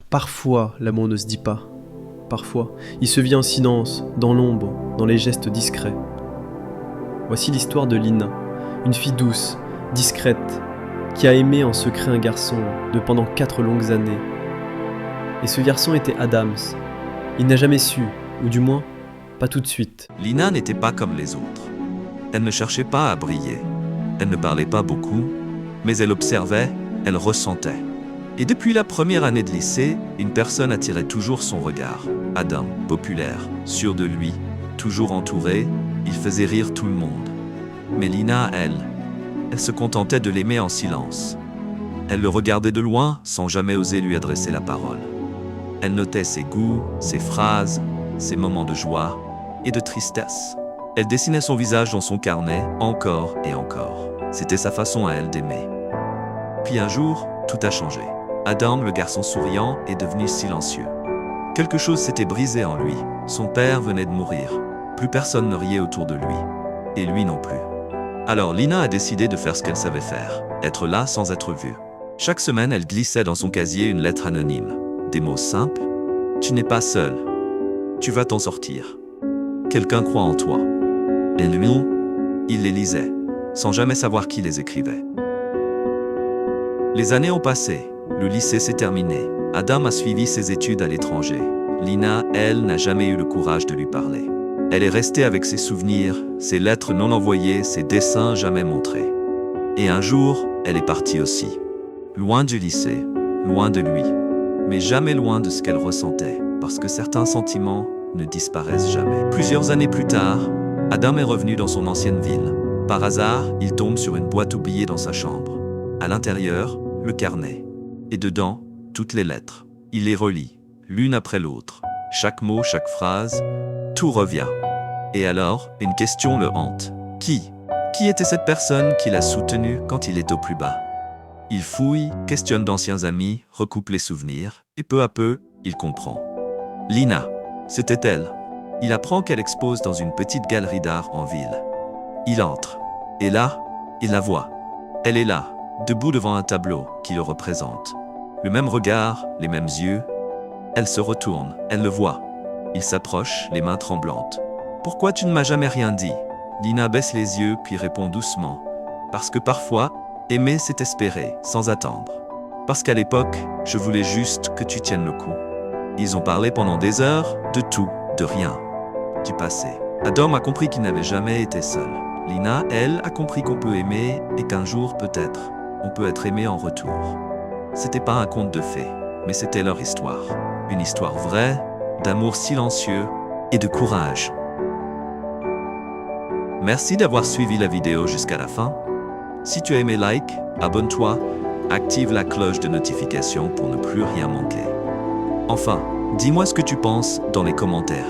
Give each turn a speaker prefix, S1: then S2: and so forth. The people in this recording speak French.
S1: Parfois, l'amour ne se dit pas. Parfois, il se vit en silence, dans l'ombre, dans les gestes discrets. Voici l'histoire de Lina, une fille douce, discrète, qui a aimé en secret un garçon de pendant 4 longues années. Et ce garçon était Adams. Il n'a jamais su, ou du moins, pas tout de suite.
S2: Lina n'était pas comme les autres. Elle ne cherchait pas à briller. Elle ne parlait pas beaucoup, mais elle observait, elle ressentait. Et depuis la première année de lycée, une personne attirait toujours son regard. Adam, populaire, sûr de lui, toujours entouré, il faisait rire tout le monde. Mais Lina, elle se contentait de l'aimer en silence. Elle le regardait de loin sans jamais oser lui adresser la parole. Elle notait ses goûts, ses phrases, ses moments de joie et de tristesse. Elle dessinait son visage dans son carnet, encore et encore. C'était sa façon à elle d'aimer. Puis un jour, tout a changé. Adam, le garçon souriant, est devenu silencieux. Quelque chose s'était brisé en lui. Son père venait de mourir. Plus personne ne riait autour de lui. Et lui non plus. Alors Lina a décidé de faire ce qu'elle savait faire, être là sans être vue. Chaque semaine, elle glissait dans son casier une lettre anonyme. Des mots simples. Tu n'es pas seul. Tu vas t'en sortir. Quelqu'un croit en toi. Et lui, il les lisait, sans jamais savoir qui les écrivait. Les années ont passé. Le lycée s'est terminé. Adam a suivi ses études à l'étranger. Lina, elle, n'a jamais eu le courage de lui parler. Elle est restée avec ses souvenirs, ses lettres non envoyées, ses dessins jamais montrés. Et un jour, elle est partie aussi. Loin du lycée, loin de lui. Mais jamais loin de ce qu'elle ressentait, parce que certains sentiments ne disparaissent jamais. Plusieurs années plus tard, Adam est revenu dans son ancienne ville. Par hasard, il tombe sur une boîte oubliée dans sa chambre. À l'intérieur, le carnet. Et dedans, toutes les lettres. Il les relit, l'une après l'autre. Chaque mot, chaque phrase, tout revient. Et alors, une question le hante. Qui était cette personne qui l'a soutenu quand il est au plus bas? Il fouille, questionne d'anciens amis, recoupe les souvenirs, et peu à peu, il comprend. Lina, c'était elle. Il apprend qu'elle expose dans une petite galerie d'art en ville. Il entre. Et là, il la voit. Elle est là, debout devant un tableau qui le représente. Le même regard, les mêmes yeux. Elle se retourne, elle le voit. Il s'approche, les mains tremblantes. « Pourquoi tu ne m'as jamais rien dit ?» Lina baisse les yeux puis répond doucement. « Parce que parfois, aimer c'est espérer, sans attendre. Parce qu'à l'époque, je voulais juste que tu tiennes le coup. » Ils ont parlé pendant des heures, de tout, de rien. Du passé. Adam a compris qu'il n'avait jamais été seul. Lina, elle, a compris qu'on peut aimer et qu'un jour, peut-être, on peut être aimé en retour. C'était pas un conte de fées, mais c'était leur histoire. Une histoire vraie, d'amour silencieux et de courage. Merci d'avoir suivi la vidéo jusqu'à la fin. Si tu as aimé, like, abonne-toi, active la cloche de notification pour ne plus rien manquer. Enfin, dis-moi ce que tu penses dans les commentaires.